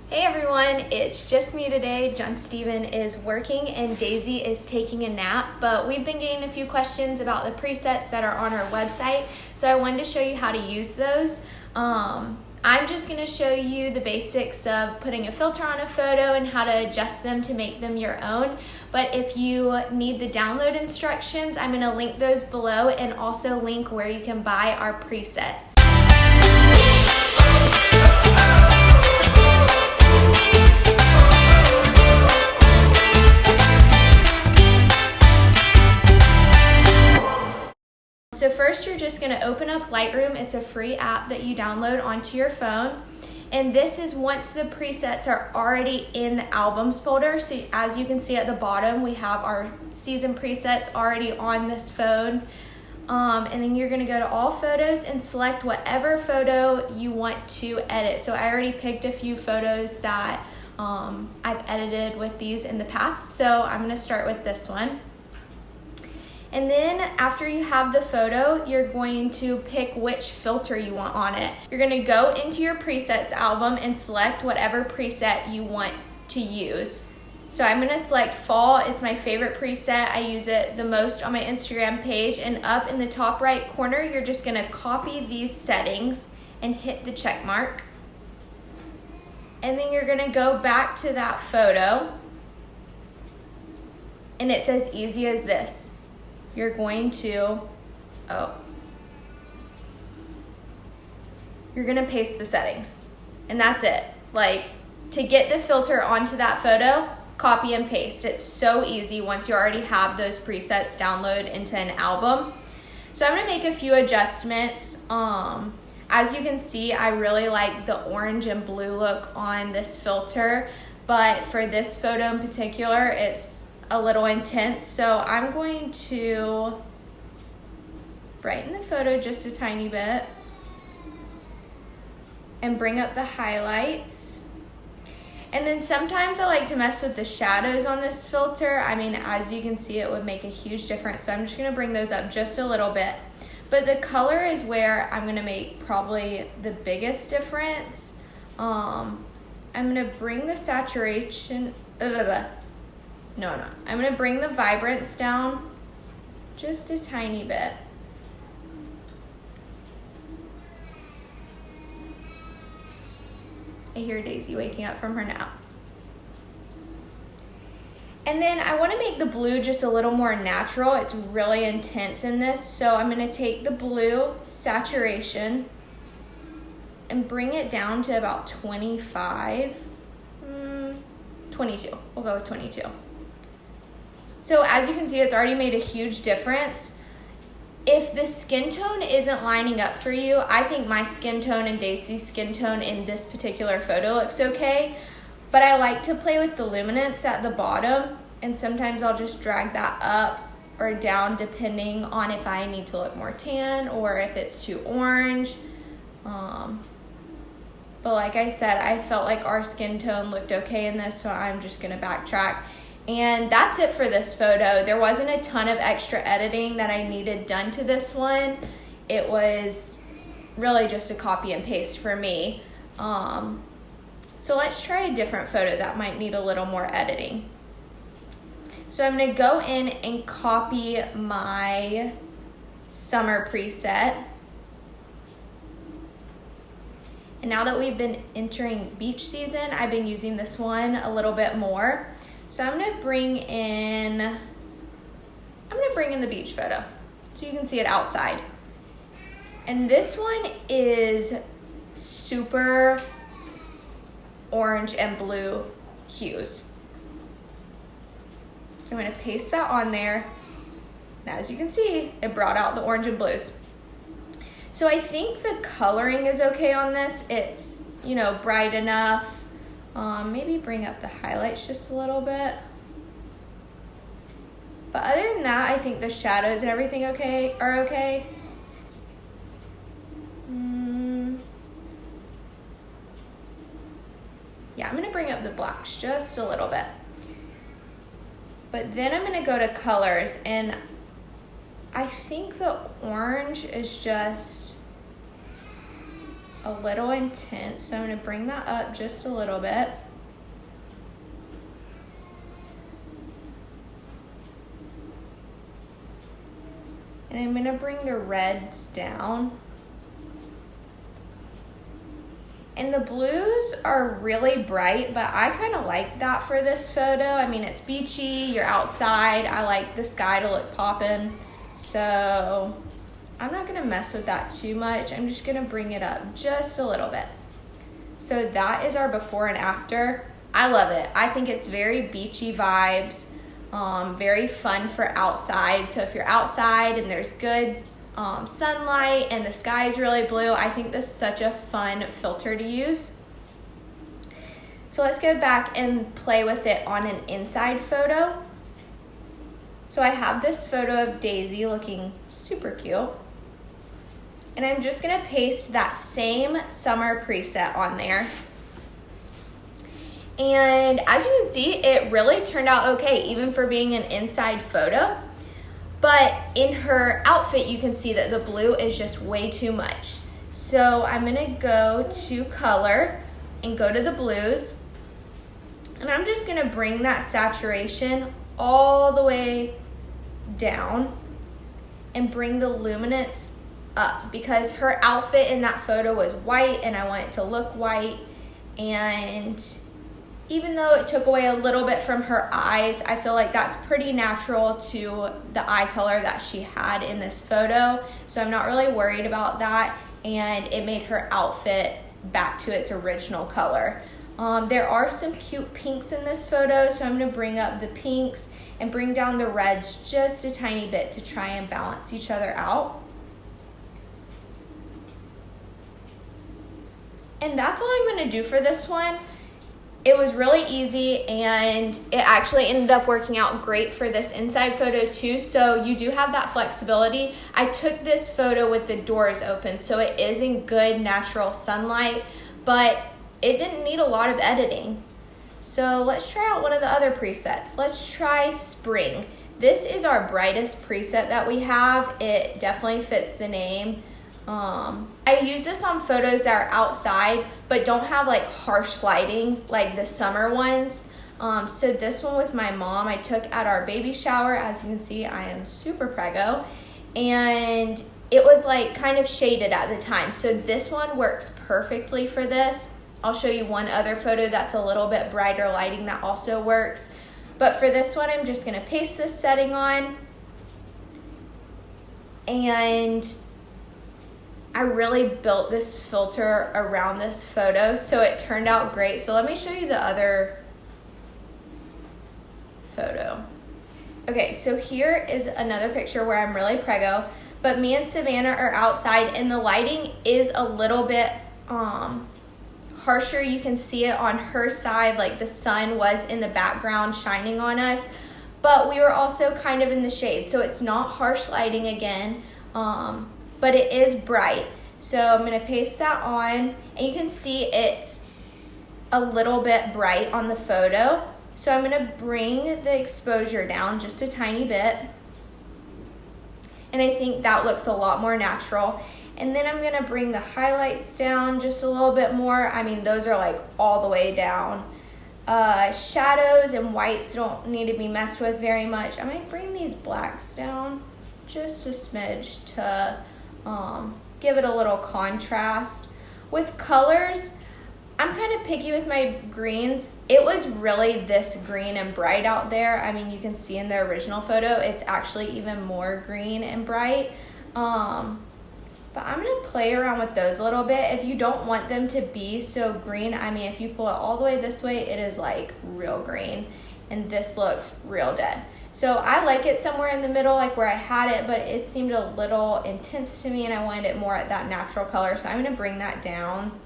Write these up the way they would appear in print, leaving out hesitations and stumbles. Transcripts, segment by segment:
Hey everyone, it's just me today. John Steven is working and Daisy is taking a nap, but we've been getting a few questions about the presets that are on our website, so I wanted to show you how to use those. I'm just going to show you the basics of putting a filter on a photo and how to adjust them to make them your own. But if you need the download instructions, I'm going to link those below and also link where you can buy our presets. So first you're just going to open up Lightroom. It's a free app that you download onto your phone. And this is once the presets are already in the albums folder. So as you can see at the bottom, we have our season presets already on this phone. And then you're going to go to all photos and select whatever photo you want to edit. So I already picked a few photos that I've edited with these in the past. So I'm going to start with this one. And then after you have the photo, you're going to pick which filter you want on it. You're going to go into your presets album and select whatever preset you want to use. So I'm going to select fall. It's my favorite preset. I use it the most on my Instagram page. And up in the top right corner, you're just going to copy these settings and hit the check mark. And then you're going to go back to that photo. And it's as easy as this. You're going to, you're gonna paste the settings, and that's it. Like, to get the filter onto that photo, copy and paste. It's so easy once you already have those presets download into an album. So I'm gonna make a few adjustments. As you can see, I really like the orange and blue look on this filter, but for this photo in particular, it's a little intense, so I'm going to brighten the photo just a tiny bit and bring up the highlights. And then sometimes I like to mess with the shadows on this filter. I mean, as you can see, it would make a huge difference, so I'm just going to bring those up just a little bit. But the color is where I'm going to make probably the biggest difference. I'm going to bring the saturation I'm going to bring the vibrance down just a tiny bit. I hear Daisy waking up from her nap. And then I want to make the blue just a little more natural. It's really intense in this, so I'm going to take the blue saturation and bring it down to about 22. We'll go with 22. So as you can see, it's already made a huge difference. If the skin tone isn't lining up for you, I think my skin tone and Daisy's skin tone in this particular photo looks okay, but I like to play with the luminance at the bottom, and sometimes I'll just drag that up or down depending on if I need to look more tan or if it's too orange. But like I said, I felt like our skin tone looked okay in this, so I'm just gonna backtrack. And that's it for this photo. There wasn't a ton of extra editing that I needed done to this one. It was really just a copy and paste for me. So let's try a different photo that might need a little more editing. So I'm gonna go in and copy my summer preset. And now that we've been entering beach season, I've been using this one a little bit more. So I'm gonna bring in the beach photo so you can see it outside. And this one is super orange and blue hues. So I'm gonna paste that on there. Now, as you can see, it brought out the orange and blues. So I think the coloring is okay on this. It's, bright enough. Maybe bring up the highlights just a little bit. But other than that, I think the shadows and everything are okay. Yeah, I'm gonna bring up the blacks just a little bit. But then I'm gonna go to colors, and I think the orange is just a little intense, so I'm gonna bring that up just a little bit. And I'm gonna bring the reds down. And the blues are really bright, but I kind of like that for this photo. I mean, it's beachy, you're outside. I like the sky to look poppin'. So I'm not gonna mess with that too much. I'm just gonna bring it up just a little bit. So that is our before and after. I love it. I think it's very beachy vibes, very fun for outside. So if you're outside and there's good sunlight and the sky is really blue, I think this is such a fun filter to use. So let's go back and play with it on an inside photo. So I have this photo of Daisy looking super cute. And I'm just gonna paste that same summer preset on there. And as you can see, it really turned out okay, even for being an inside photo. But in her outfit, you can see that the blue is just way too much. So I'm gonna go to color and go to the blues. And I'm just gonna bring that saturation all the way down and bring the luminance up, because her outfit in that photo was white and I want it to look white. And even though it took away a little bit from her eyes, I feel like that's pretty natural to the eye color that she had in this photo. So I'm not really worried about that, and it made her outfit back to its original color. There are some cute pinks in this photo, so I'm gonna bring up the pinks and bring down the reds just a tiny bit to try and balance each other out. And that's all I'm gonna do for this one. It was really easy, and it actually ended up working out great for this inside photo too, so you do have that flexibility. I took this photo with the doors open, so it is in good natural sunlight, but it didn't need a lot of editing. So let's try out one of the other presets. Let's try spring. This is our brightest preset that we have. It definitely fits the name. I use this on photos that are outside but don't have like harsh lighting like the summer ones. So this one with my mom I took at our baby shower. As you can see, I am super preggo, and it was like kind of shaded at the time. So this one works perfectly for this. I'll show you one other photo that's a little bit brighter lighting that also works. But for this one, I'm just gonna paste this setting on, and I really built this filter around this photo, so it turned out great. So let me show you the other photo. Okay, so here is another picture where I'm really preggo, but me and Savannah are outside and the lighting is a little bit harsher. You can see it on her side, like the sun was in the background shining on us, but we were also kind of in the shade. So it's not harsh lighting again, but it is bright. So I'm gonna paste that on, and you can see it's a little bit bright on the photo. So I'm gonna bring the exposure down just a tiny bit, and I think that looks a lot more natural. And then I'm gonna bring the highlights down just a little bit more. I mean, those are like all the way down. Shadows and whites don't need to be messed with very much. I might bring these blacks down just a smidge to give it a little contrast. With colors, I'm kind of picky with my greens. It was really this green and bright out there. I mean, you can see in the original photo, it's actually even more green and bright. But I'm gonna play around with those a little bit. If you don't want them to be so green, I mean, if you pull it all the way this way, it is like real green, and this looks real dead. So I like it somewhere in the middle, like where I had it, but it seemed a little intense to me, and I wanted it more at that natural color. So I'm gonna bring that down,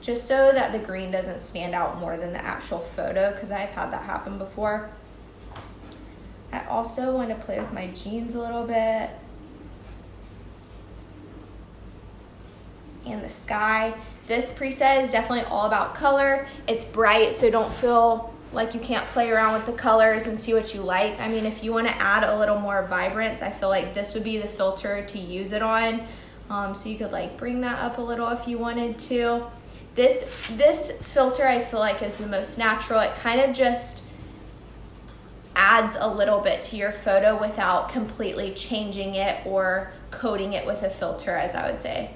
just so that the green doesn't stand out more than the actual photo, because I've had that happen before. I also want to play with my jeans a little bit. And the sky. This preset is definitely all about color. It's bright, so don't feel like you can't play around with the colors and see what you like. I mean, if you want to add a little more vibrance, I feel like this would be the filter to use it on. So you could like bring that up a little if you wanted to. This filter I feel like is the most natural. It kind of just adds a little bit to your photo without completely changing it or coating it with a filter, as I would say.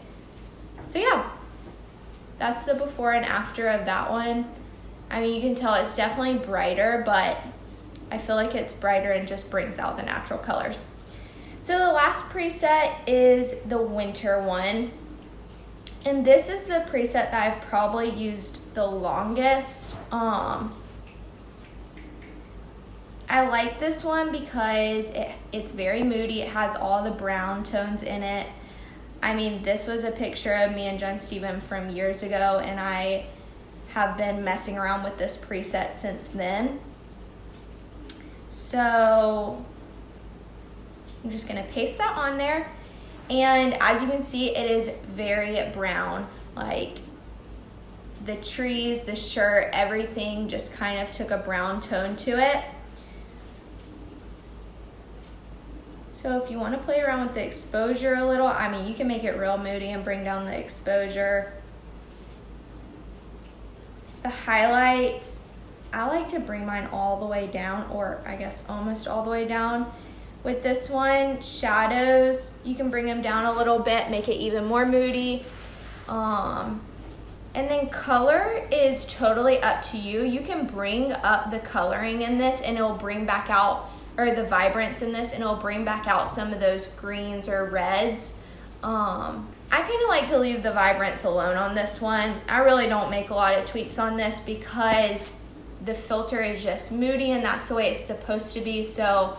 So yeah, that's the before and after of that one. I mean, you can tell it's definitely brighter, but I feel like it's brighter and just brings out the natural colors. So the last preset is the winter one. And this is the preset that I've probably used the longest. I like this one because it's very moody. It has all the brown tones in it. I mean, this was a picture of me and John Steven from years ago, and I have been messing around with this preset since then. So I'm just gonna paste that on there. And as you can see, it is very brown. Like the trees, the shirt, everything just kind of took a brown tone to it. So if you want to play around with the exposure a little, I mean, you can make it real moody and bring down the exposure. The highlights, I like to bring mine all the way down, or I guess almost all the way down. With this one, shadows, you can bring them down a little bit, make it even more moody. And then color is totally up to you. You can bring up the coloring in this and it'll bring back out, or the vibrance in this, and it'll bring back out some of those greens or reds. I kind of like to leave the vibrance alone on this one. I really don't make a lot of tweaks on this because the filter is just moody and that's the way it's supposed to be. So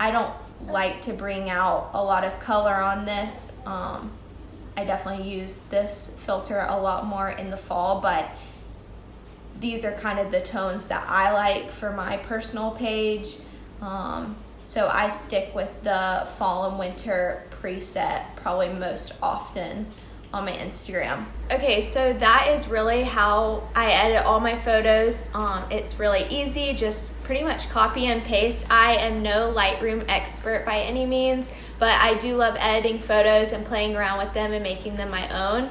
I don't like to bring out a lot of color on this. I definitely use this filter a lot more in the fall, but these are kind of the tones that I like for my personal page. So I stick with the fall and winter preset probably most often on my Instagram. Okay, so that is really how I edit all my photos. It's really easy, just pretty much copy and paste. I am no Lightroom expert by any means, but I do love editing photos and playing around with them and making them my own.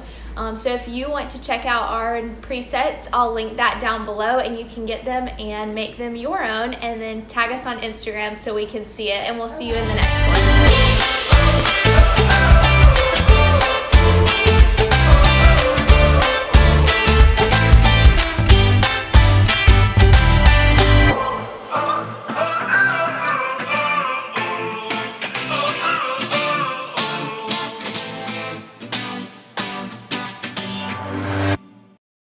So if you want to check out our presets, I'll link that down below and you can get them and make them your own, and then tag us on Instagram so we can see it, and we'll see you in the next one.